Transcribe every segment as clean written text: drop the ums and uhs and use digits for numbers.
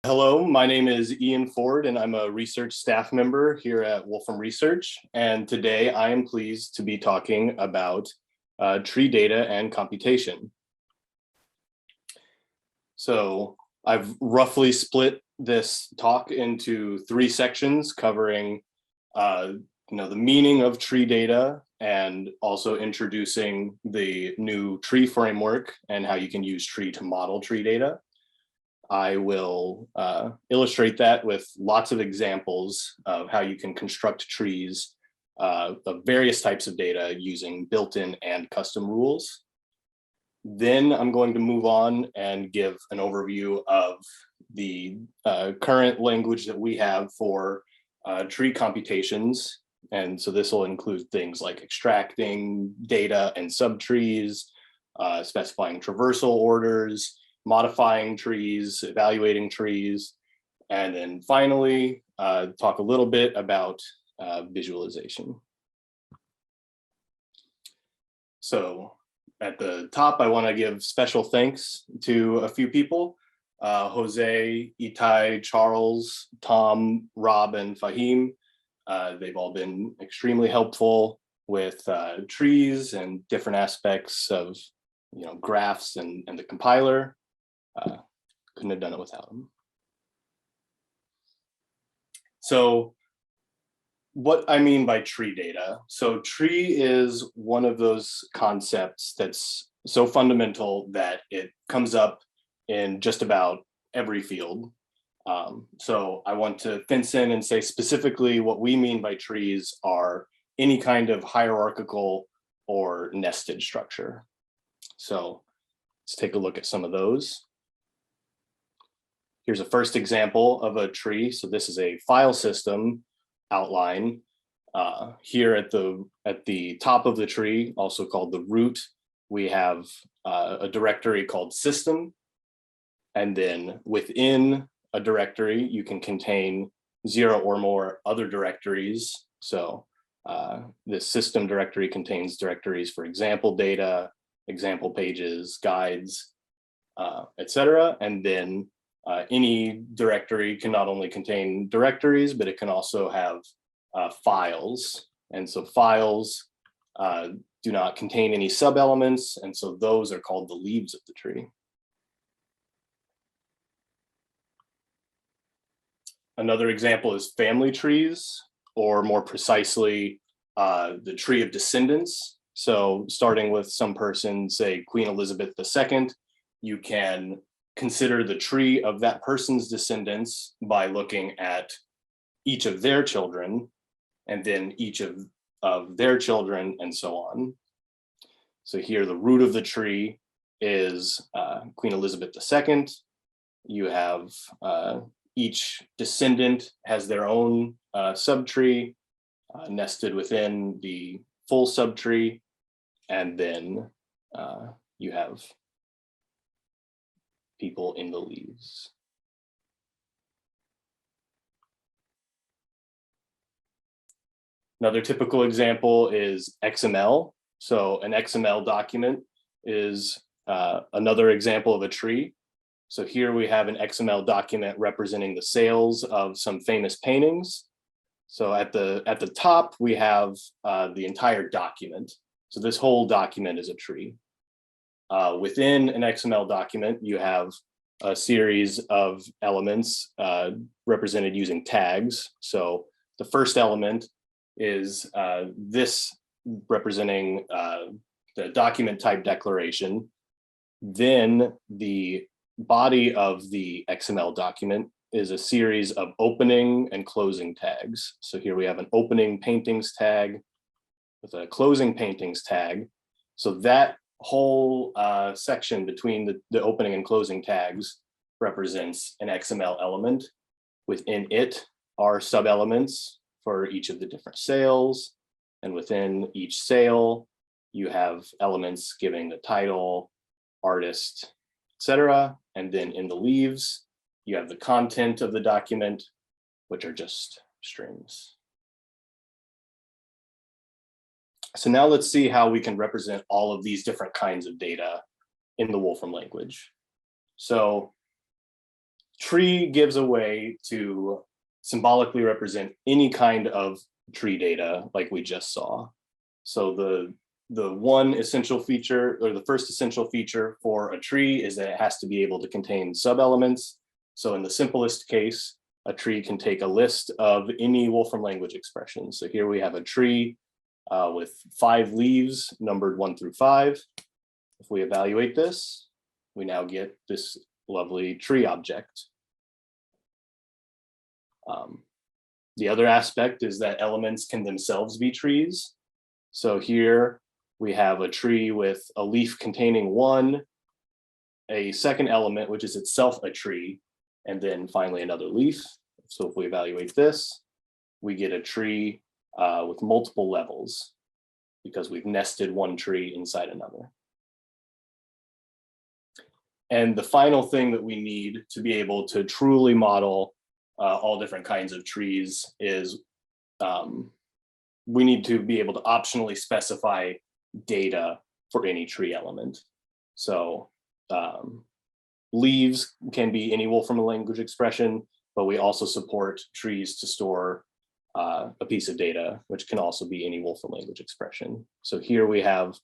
Hello, my name is Ian Ford, and I'm a research staff member here at Wolfram Research. And today I am pleased to be talking about tree data and computation. So I've roughly split this talk into three sections covering the meaning of tree data and also introducing the new tree framework and how you can use tree to model tree data. I will illustrate that with lots of examples of how you can construct trees of various types of data using built-in and custom rules. Then I'm going to move on and give an overview of the current language that we have for tree computations. And so this will include things like extracting data and subtrees, specifying traversal orders, modifying trees, evaluating trees, and then finally talk a little bit about visualization. So at the top, I want to give special thanks to a few people, Jose, Itai, Charles, Tom, Rob, and Fahim. They've all been extremely helpful with trees and different aspects of graphs and the compiler. Couldn't have done it without them. So what I mean by tree data. So tree is one of those concepts that's so fundamental that it comes up in just about every field. So I want to fence in and say specifically what we mean by trees are any kind of hierarchical or nested structure. So let's take a look at some of those. Here's a first example of a tree. So this is a file system outline. Here at the top of the tree, also called the root, we have a directory called system. And then within a directory, you can contain 0 or more other directories. So this system directory contains directories for example data, example pages, guides, etc. And then any directory can not only contain directories, but it can also have files. And so files do not contain any sub-elements, and so those are called the leaves of the tree. Another example is family trees, or more precisely, the tree of descendants. So starting with some person, say Queen Elizabeth II, you can consider the tree of that person's descendants by looking at each of their children, and then each of their children, and so on. So here, the root of the tree is Queen Elizabeth II. You have each descendant has their own subtree nested within the full subtree, and then you have people in the leaves. Another typical example is XML. So an XML document is another example of a tree. So here we have an XML document representing the sales of some famous paintings. So at the top, we have the entire document. So this whole document is a tree. Within an XML document, you have a series of elements represented using tags. So the first element is this representing the document type declaration. Then the body of the XML document is a series of opening and closing tags. So here we have an opening paintings tag with a closing paintings tag. So that whole section between the opening and closing tags represents an XML element. Within it are sub-elements for each of the different sales. And within each sale, you have elements giving the title, artist, etc. And then in the leaves, you have the content of the document, which are just strings. So now let's see how we can represent all of these different kinds of data in the Wolfram language. So tree gives a way to symbolically represent any kind of tree data like we just saw. So the one essential feature, or the first essential feature for a tree, is that it has to be able to contain sub-elements. So in the simplest case, a tree can take a list of any Wolfram language expressions. So here we have a tree with 5 leaves numbered 1 through 5. If we evaluate this, we now get this lovely tree object. The other aspect is that elements can themselves be trees. So here we have a tree with a leaf containing 1, a second element, which is itself a tree, and then finally another leaf. So if we evaluate this, we get a tree with multiple levels because we've nested one tree inside another. And the final thing that we need to be able to truly model all different kinds of trees is we need to be able to optionally specify data for any tree element. So leaves can be any Wolfram language expression, but we also support trees to store a piece of data, which can also be any Wolfram language expression. So here we have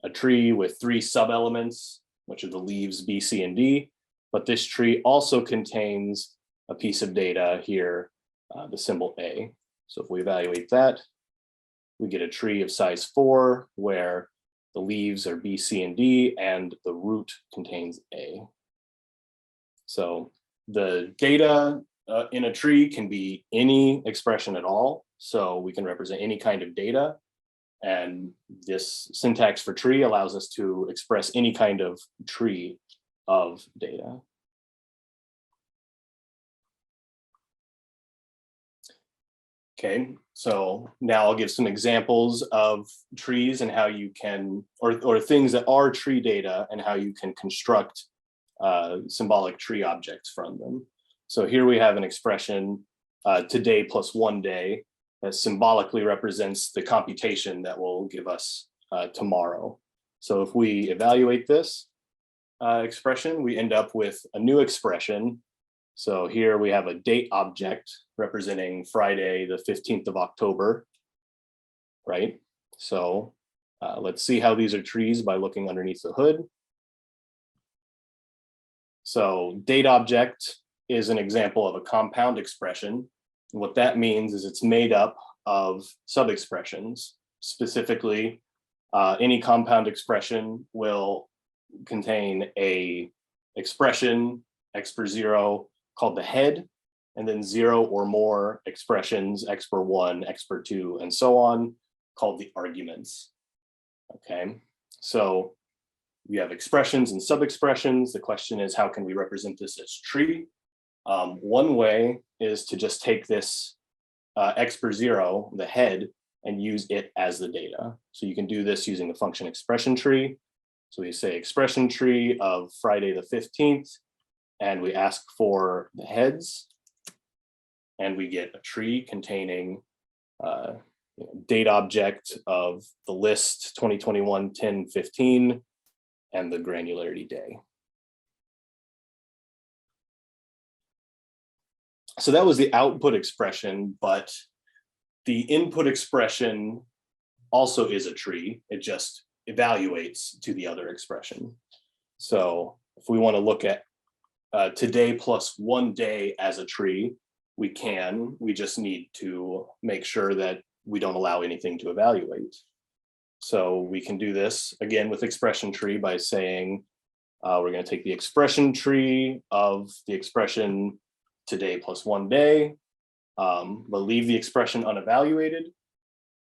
a tree with 3 sub-elements, which are the leaves B, C, and D, but this tree also contains a piece of data here, the symbol A. So if we evaluate that, we get a tree of size 4 where the leaves are B, C, and D, and the root contains A. So the data in a tree can be any expression at all. So we can represent any kind of data. And this syntax for tree allows us to express any kind of tree of data. Okay, so now I'll give some examples of trees and how you can, or things that are tree data and how you can construct symbolic tree objects from them. So here we have an expression, today plus 1 day, that symbolically represents the computation that will give us tomorrow. So if we evaluate this expression, we end up with a new expression. So here we have a date object representing Friday, the 15th of October, right? So let's see how these are trees by looking underneath the hood. So date object is an example of a compound expression. And what that means is it's made up of sub-expressions. Specifically, any compound expression will contain a expression, x per 0, called the head, and then 0 or more expressions, x per 1, x per 2, and so on, called the arguments. Okay, so we have expressions and sub-expressions. The question is, how can we represent this as tree? One way is to just take this x per 0, the head, and use it as the data. So you can do this using the function expression tree. So we say expression tree of Friday the 15th, and we ask for the heads, and we get a tree containing date object of the list 2021-10-15 and the granularity day. So that was the output expression, but the input expression also is a tree. It just evaluates to the other expression. So if we want to look at today plus 1 day as a tree, we can. We just need to make sure that we don't allow anything to evaluate. So we can do this again with expression tree by saying we're going to take the expression tree of the expression today plus 1 day, but leave the expression unevaluated.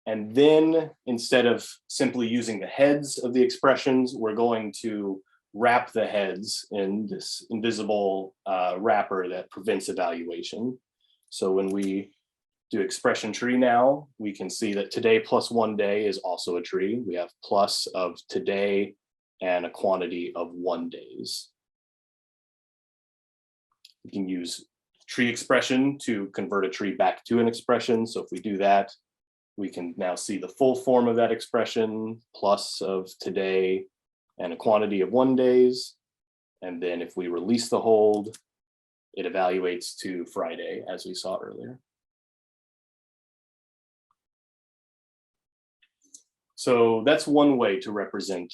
And then instead of simply using the heads of the expressions, we're going to wrap the heads in this invisible wrapper that prevents evaluation. So when we do expression tree now, we can see that today plus 1 day is also a tree. We have plus of today and a quantity of 1 days. We can use tree expression to convert a tree back to an expression. So if we do that, we can now see the full form of that expression, plus of today and a quantity of 1 days. And then if we release the hold, it evaluates to Friday, as we saw earlier. So that's one way to represent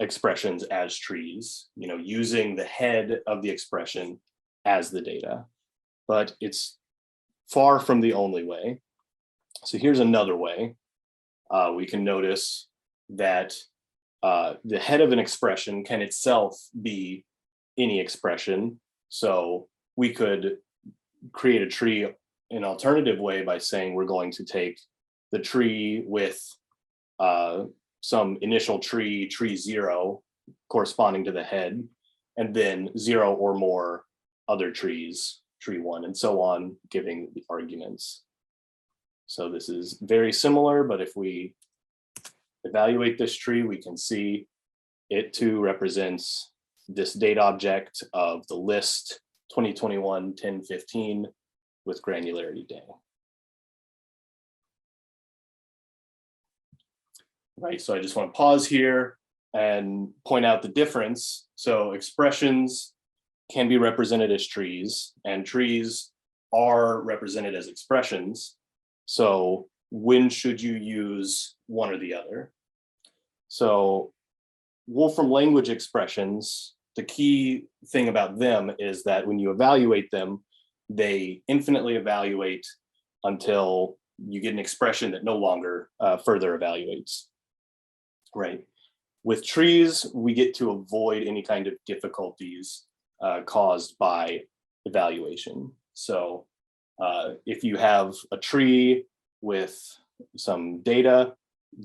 expressions as trees, using the head of the expression as the data. But it's far from the only way. So here's another way. We can notice that the head of an expression can itself be any expression. So we could create a tree in an alternative way by saying we're going to take the tree with some initial tree 0, corresponding to the head, and then 0 or more other trees, tree 1, and so on, giving the arguments. So this is very similar, but if we evaluate this tree, we can see it too represents this date object of the list 2021-10-15 with granularity day. Right, so I just want to pause here and point out the difference. So expressions can be represented as trees, and trees are represented as expressions. So when should you use one or the other? So Wolfram language expressions, the key thing about them is that when you evaluate them, they infinitely evaluate until you get an expression that no longer further evaluates. Right. With trees, we get to avoid any kind of difficulties caused by evaluation. So if you have a tree with some data,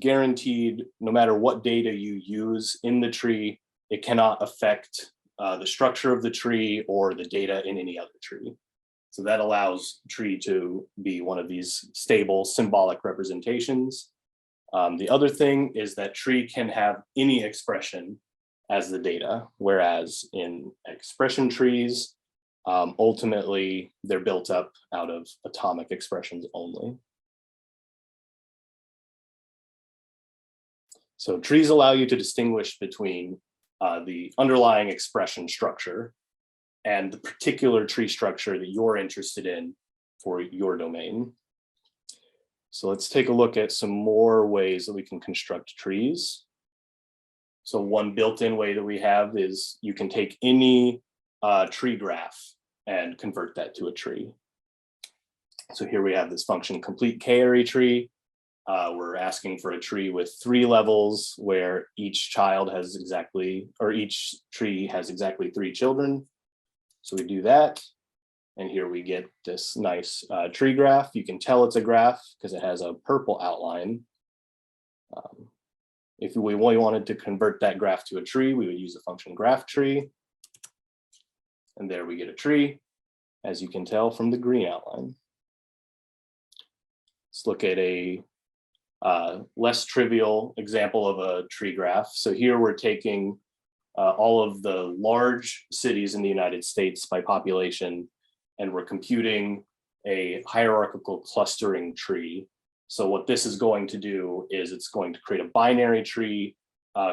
guaranteed, no matter what data you use in the tree, it cannot affect the structure of the tree or the data in any other tree. So that allows tree to be one of these stable symbolic representations. The other thing is that tree can have any expression as the data, whereas in expression trees, ultimately they're built up out of atomic expressions only. So trees allow you to distinguish between the underlying expression structure and the particular tree structure that you're interested in for your domain. So let's take a look at some more ways that we can construct trees. So one built-in way that we have is you can take any tree graph and convert that to a tree. So here we have this function complete k-array tree. We're asking for a tree with 3 levels where each child has exactly, or each tree has exactly 3 children. So we do that. And here we get this nice tree graph. You can tell it's a graph because it has a purple outline. If we wanted to convert that graph to a tree, we would use the function graph tree. And there we get a tree, as you can tell from the green outline. Let's look at a less trivial example of a tree graph. So here we're taking all of the large cities in the United States by population, and we're computing a hierarchical clustering tree. So what this is going to do is it's going to create a binary tree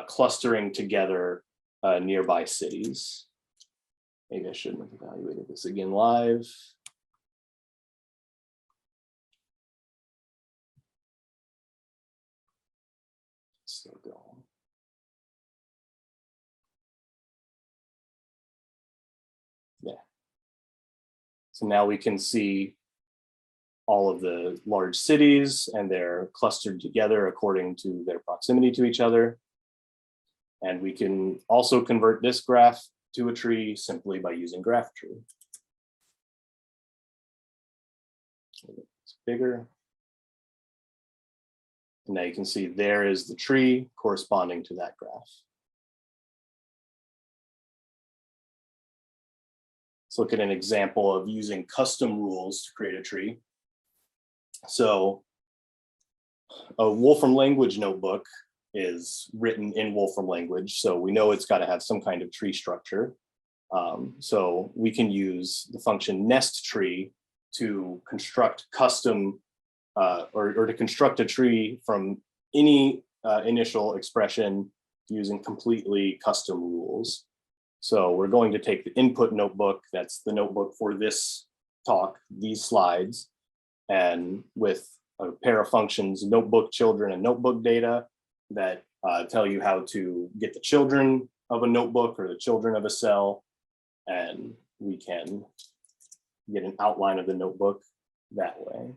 clustering together nearby cities. Maybe I shouldn't have evaluated this again live. Still going. Yeah. So now we can see all of the large cities, and they're clustered together according to their proximity to each other. And we can also convert this graph to a tree simply by using graph tree. It's bigger. And now you can see there is the tree corresponding to that graph. Let's look at an example of using custom rules to create a tree. So a Wolfram Language notebook is written in Wolfram Language, so we know it's got to have some kind of tree structure. So we can use the function nest tree to construct custom or to construct a tree from any initial expression using completely custom rules. So we're going to take the input notebook, that's the notebook for this talk, these slides, and with a pair of functions, notebook children and notebook data, that tell you how to get the children of a notebook or the children of a cell, and we can get an outline of the notebook that way.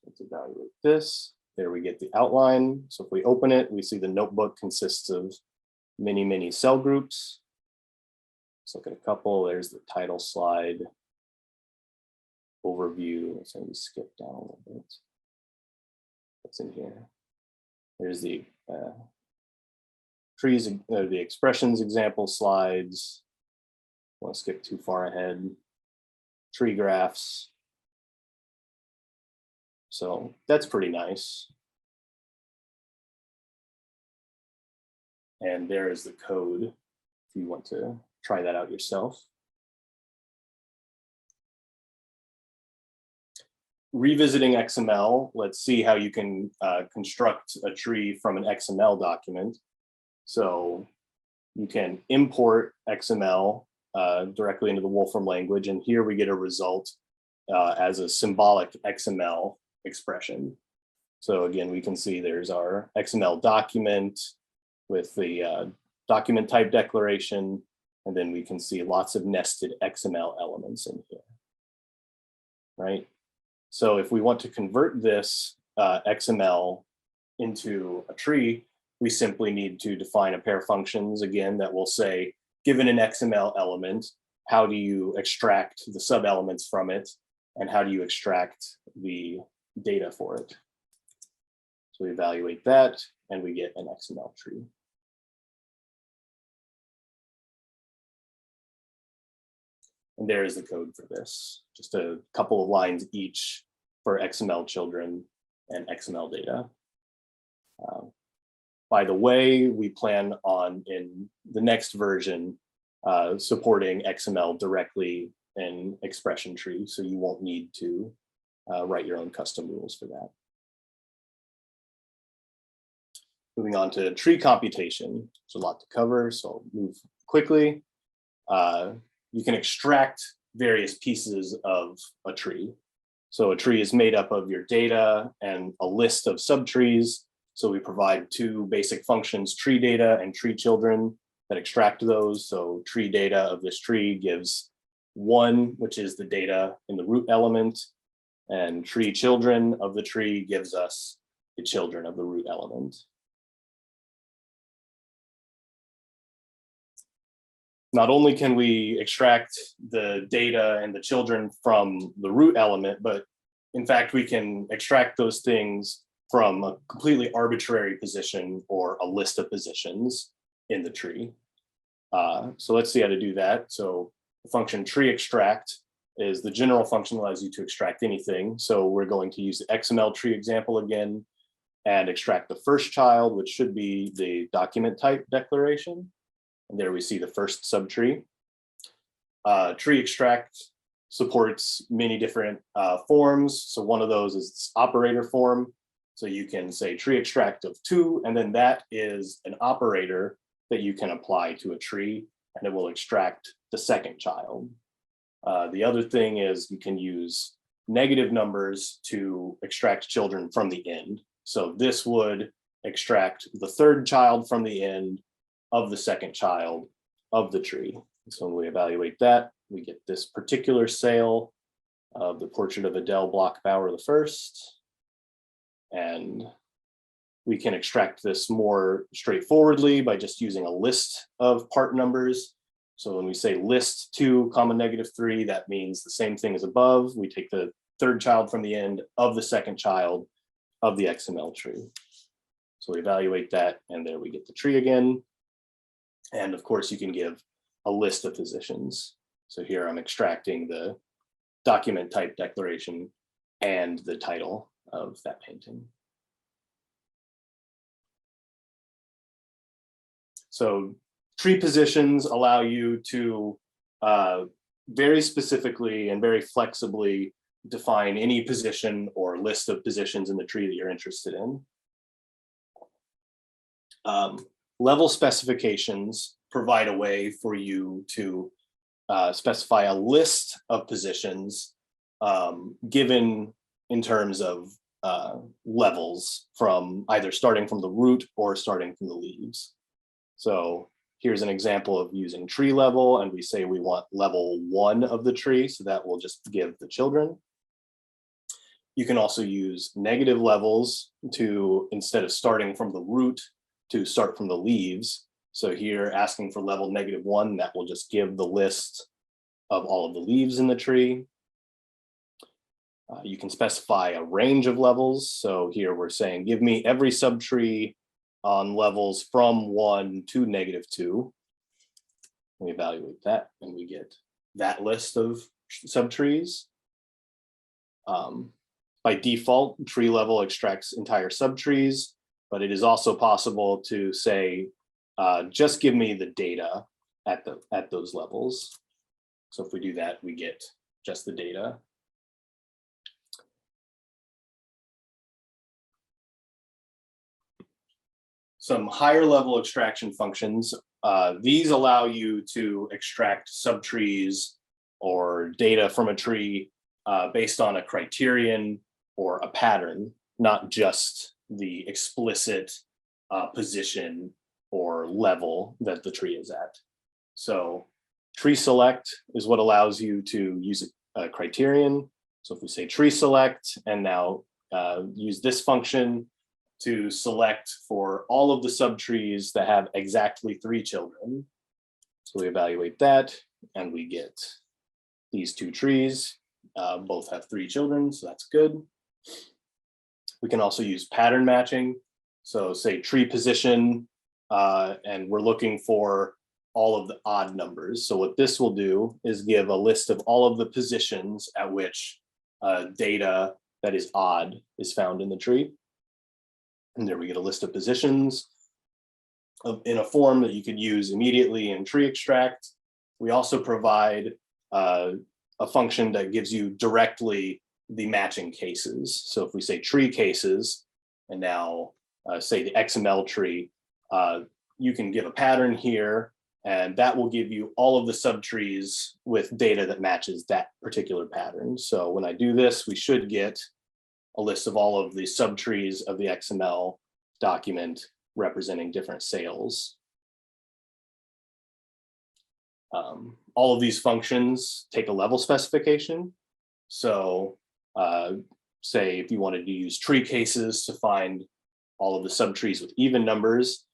Let's evaluate this. There we get the outline. So if we open it, we see the notebook consists of many cell groups. Let's look at a couple. There's the title slide, overview. Let's maybe skip down a little bit. What's in here? There's the trees, the expressions example slides. I won't skip too far ahead. Tree graphs. So that's pretty nice. And there is the code if you want to try that out yourself. Revisiting XML, let's see how you can construct a tree from an XML document. So you can import XML directly into the Wolfram language, and here we get a result as a symbolic XML expression. So again, we can see there's our XML document with the document type declaration, and then we can see lots of nested XML elements in here, right? So if we want to convert this XML into a tree, we simply need to define a pair of functions again that will say, given an XML element, how do you extract the sub elements from it, and how do you extract the data for it? So we evaluate that and we get an XML tree. And there is the code for this, just a couple of lines each for XML children and XML data. By the way, we plan on in the next version supporting XML directly in expression tree, so you won't need to write your own custom rules for that. Moving on to tree computation, there's a lot to cover, so I'll move quickly. You can extract various pieces of a tree. So a tree is made up of your data and a list of subtrees. So we provide two basic functions, tree data and tree children, that extract those. So tree data of this tree gives 1, which is the data in the root element, and tree children of the tree gives us the children of the root element. Not only can we extract the data and the children from the root element, but in fact, we can extract those things from a completely arbitrary position or a list of positions in the tree. So let's see how to do that. So the function tree extract is the general function that allows you to extract anything. So we're going to use the XML tree example again and extract the first child, which should be the document type declaration. And there we see the first subtree. Tree extract supports many different forms. So one of those is this operator form. So you can say tree extract of 2, and then that is an operator that you can apply to a tree, and it will extract the second child. The other thing is you can use negative numbers to extract children from the end. So this would extract the third child from the end of the second child of the tree. So when we evaluate that, we get this particular sale of the portrait of Adele Bloch-Bauer I. And we can extract this more straightforwardly by just using a list of part numbers. So when we say list 2, -3, that means the same thing as above. We take the third child from the end of the second child of the XML tree. So we evaluate that, and there we get the tree again. And of course, you can give a list of positions. So here I'm extracting the document type declaration and the title of that painting. So tree positions allow you to very specifically and very flexibly define any position or list of positions in the tree that you're interested in. Level specifications provide a way for you to specify a list of positions given in terms of levels from either starting from the root or starting from the leaves. So here's an example of using tree level, and we say we want level 1 of the tree, so that will just give the children. You can also use negative levels to, instead of starting from the root, to start from the leaves. So here, asking for level -1, that will just give the list of all of the leaves in the tree. You can specify a range of levels. So here we're saying, give me every subtree on levels from 1 to -2. We evaluate that and we get that list of subtrees. By default, tree level extracts entire subtrees, but it is also possible to say, just give me the data at those levels. So if we do that, we get just the data. Some higher level extraction functions. These allow you to extract subtrees or data from a tree based on a criterion or a pattern, not just the explicit position or level that the tree is at. So tree select is what allows you to use a criterion. So if we say tree select and now use this function to select for all of the subtrees that have exactly 3 children. So we evaluate that and we get these 2 trees, both have 3 children, so that's good. We can also use pattern matching. So say tree position, and we're looking for all of the odd numbers. So what this will do is give a list of all of the positions at which data that is odd is found in the tree. And there we get a list of positions in a form that you could use immediately in tree extract. We also provide a function that gives you directly the matching cases. So if we say tree cases, and now say the XML tree, you can give a pattern here, and that will give you all of the subtrees with data that matches that particular pattern. So when I do this, we should get a list of all of the subtrees of the XML document representing different sales. All of these functions take a level specification. So say if you wanted to use tree cases to find all of the subtrees with even numbers,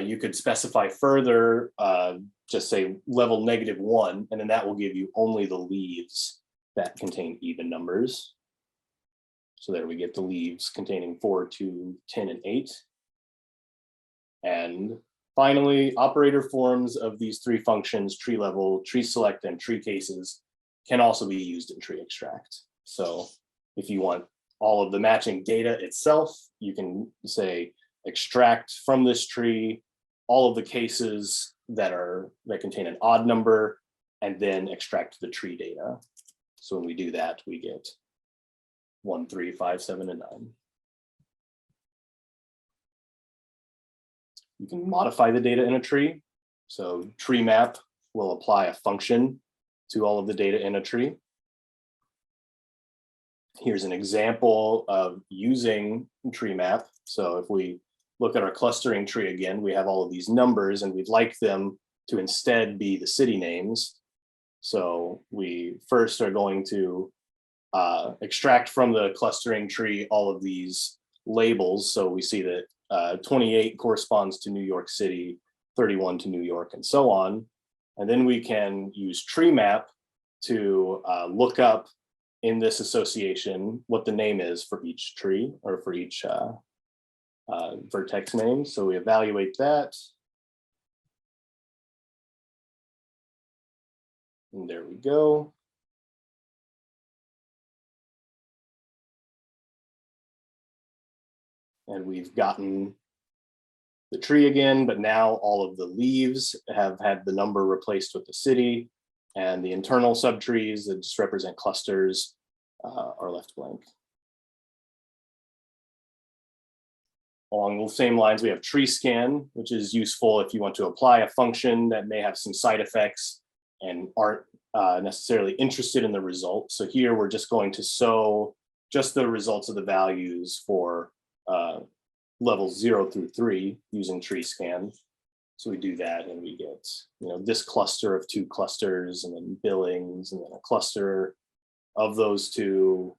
you could specify further, just say level -1, and then that will give you only the leaves that contain even numbers. So there we get the leaves containing 4, 2, 10, and 8. And finally, operator forms of these 3 functions, tree level, tree select, and tree cases, can also be used in tree extract. So if you want all of the matching data itself, you can say extract from this tree all of the cases that contain an odd number, and then extract the tree data. So when we do that, we get 1, 3, 5, 7, and 9. You can modify the data in a tree. So treemap will apply a function to all of the data in a tree. Here's an example of using treemap. So if we look at our clustering tree again, we have all of these numbers, and we'd like them to instead be the city names. So we first are going to extract from the clustering tree all of these labels. So we see that 28 corresponds to New York City, 31 to New York, and so on. And then we can use treemap to look up in this association what the name is for each tree or for each vertex name. So we evaluate that. And there we go. And we've gotten the tree again, but now all of the leaves have had the number replaced with the city, and the internal subtrees that just represent clusters are left blank. Along the same lines, we have tree scan, which is useful if you want to apply a function that may have some side effects and aren't necessarily interested in the result. So here we're just going to show just the results of the values for levels 0 through 3 using tree scan. So we do that and we get, this cluster of 2 clusters and then billings and then a cluster of those 2,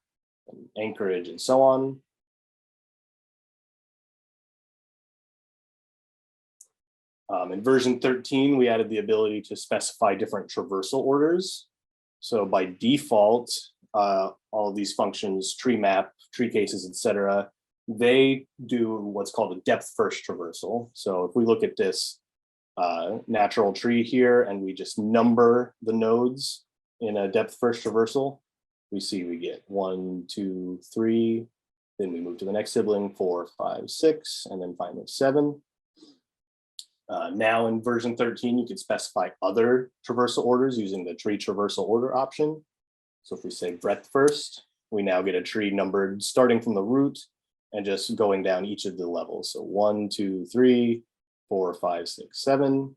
and anchorage and so on. In version 13, we added the ability to specify different traversal orders. So by default, all of these functions, treemap, tree cases, etc., they do what's called a depth first traversal. So if we look at this natural tree here and we just number the nodes in a depth first traversal, we see we get 1, 2, 3, then we move to the next sibling, 4, 5, 6, and then finally 7. Now in version 13, you can specify other traversal orders using the tree traversal order option. So if we say breadth first, we now get a tree numbered starting from the root and just going down each of the levels. So 1, 2, 3, 4, 5, 6, 7.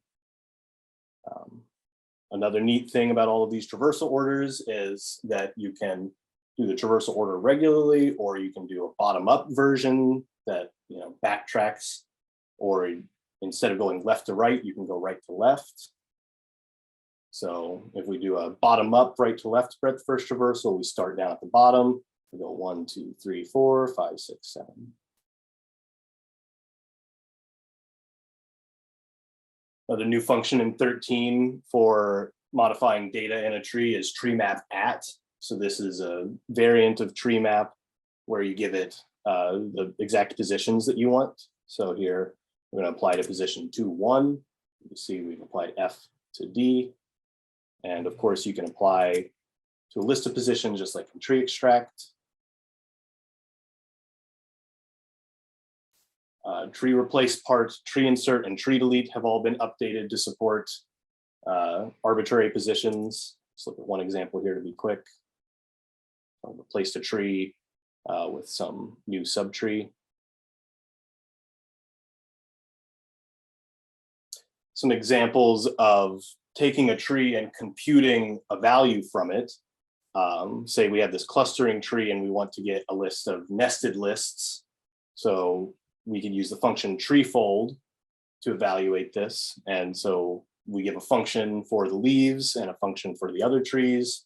Another neat thing about all of these traversal orders is that you can do the traversal order regularly, or you can do a bottom-up version that backtracks, or instead of going left to right, you can go right to left. So if we do a bottom-up, right to left breadth first traversal, we start down at the bottom. We go 1, 2, 3, 4, 5, 6, 7. The new function in 13 for modifying data in a tree is treemapat. So this is a variant of treemap where you give it the exact positions that you want. So here we're going to apply to position 2, 1. You see we've applied F to D. And of course, you can apply to a list of positions just like in tree extract. Tree replace part, tree insert, and tree delete have all been updated to support arbitrary positions. Let's look at one example here to be quick. I'll replace a tree with some new subtree. Some examples of taking a tree and computing a value from it. Say we have this clustering tree and we want to get a list of nested lists. So we can use the function treefold to evaluate this. And so we give a function for the leaves and a function for the other trees.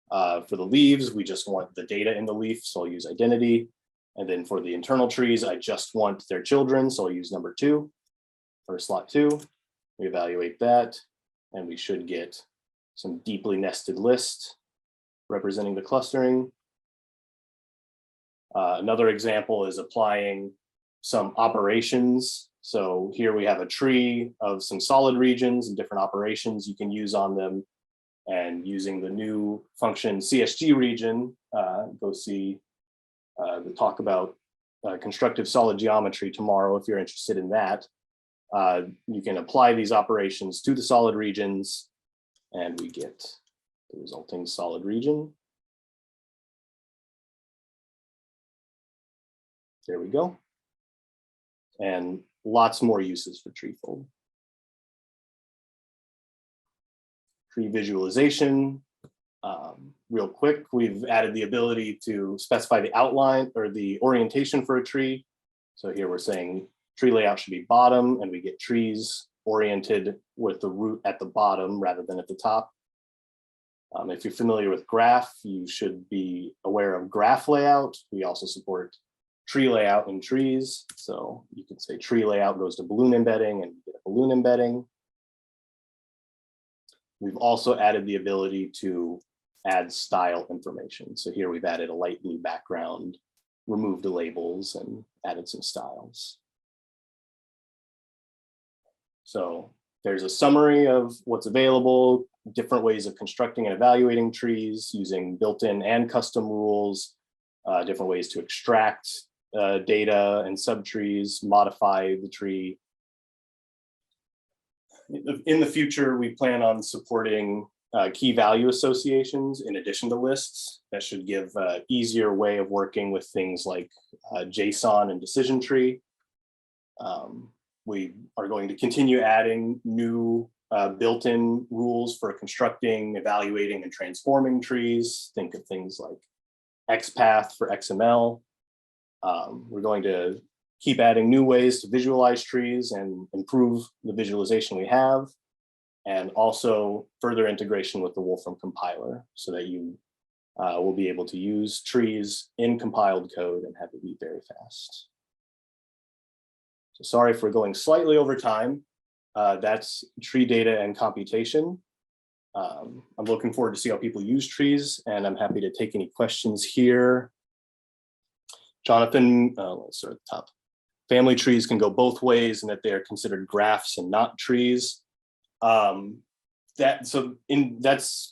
For the leaves, we just want the data in the leaf, so I'll use identity. And then for the internal trees, I just want their children, so I'll use number 2 for slot 2. We evaluate that, and we should get some deeply nested list representing the clustering. Another example is applying some operations. So here we have a tree of some solid regions and different operations you can use on them. And using the new function CSG region, go see the talk about constructive solid geometry tomorrow if you're interested in that. You can apply these operations to the solid regions and we get the resulting solid region. There we go. And lots more uses for treefold. Tree visualization. Real quick, we've added the ability to specify the outline or the orientation for a tree. So here we're saying tree layout should be bottom, and we get trees oriented with the root at the bottom rather than at the top. If you're familiar with graph, you should be aware of graph layout. We also support tree layout in trees. So you could say tree layout goes to balloon embedding and get a balloon embedding. We've also added the ability to add style information. So here we've added a light blue background, removed the labels, and added some styles. So there's a summary of what's available, different ways of constructing and evaluating trees using built-in and custom rules, different ways to extract data and subtrees, modify the tree. In the future, we plan on supporting key value associations in addition to lists. That should give an easier way of working with things like JSON and decision tree. We are going to continue adding new built-in rules for constructing, evaluating, and transforming trees. Think of things like XPath for XML. We're going to keep adding new ways to visualize trees and improve the visualization we have, and also further integration with the Wolfram compiler so that you will be able to use trees in compiled code and have it be very fast. So sorry for going slightly over time. That's tree data and computation. I'm looking forward to see how people use trees, and I'm happy to take any questions here. Jonathan, let's start at the top. Family trees can go both ways in that they are considered graphs and not trees. That's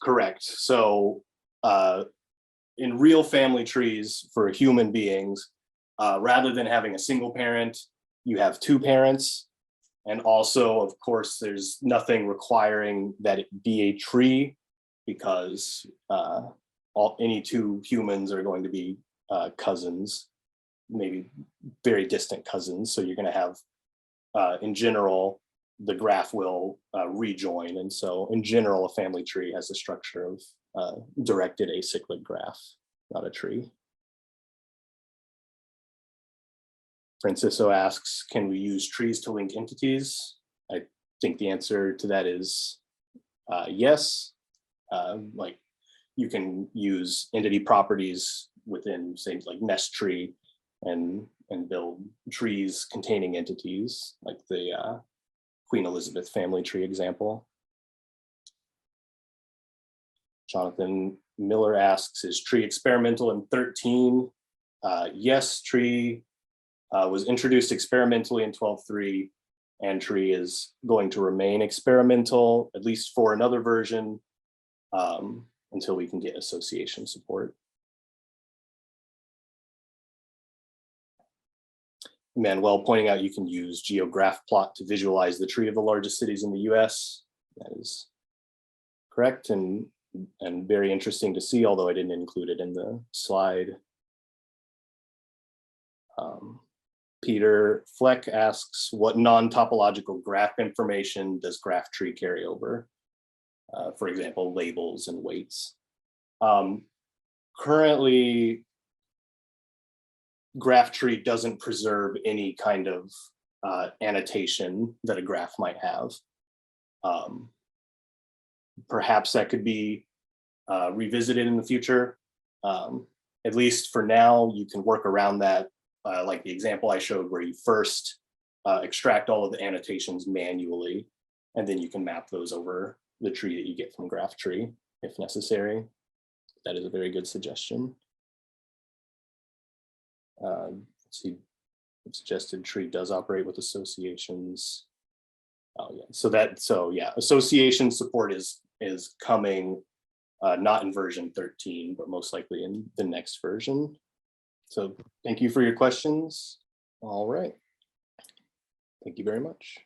correct. So in real family trees for human beings, rather than having a single parent, you have two parents. And also, of course, there's nothing requiring that it be a tree, because any two humans are going to be cousins, maybe very distant cousins. So you're going to have, in general, the graph will rejoin. And so in general, a family tree has the structure of directed acyclic graph, not a tree. Francisco asks, can we use trees to link entities? I think the answer to that is yes. Like you can use entity properties within, say, like nest tree and build trees containing entities, like the Queen Elizabeth family tree example. Jonathan Miller asks, is tree experimental in 13? Yes, tree was introduced experimentally in 12.3, and tree is going to remain experimental, at least for another version, until we can get association support. Manuel pointing out you can use GeoGraphPlot to visualize the tree of the largest cities in the US. That is correct and very interesting to see, although I didn't include it in the slide. Peter Fleck asks, what non-topological graph information does graph tree carry over? For example, labels and weights. Currently, graph tree doesn't preserve any kind of annotation that a graph might have. Perhaps that could be revisited in the future. At least for now, you can work around that, like the example I showed where you first extract all of the annotations manually, and then you can map those over the tree that you get from graph tree if necessary. That is a very good suggestion. Let's see, suggested tree does operate with associations. Oh yeah, so yeah, association support is coming, not in version 13, but most likely in the next version. So thank you for your questions. All right, thank you very much.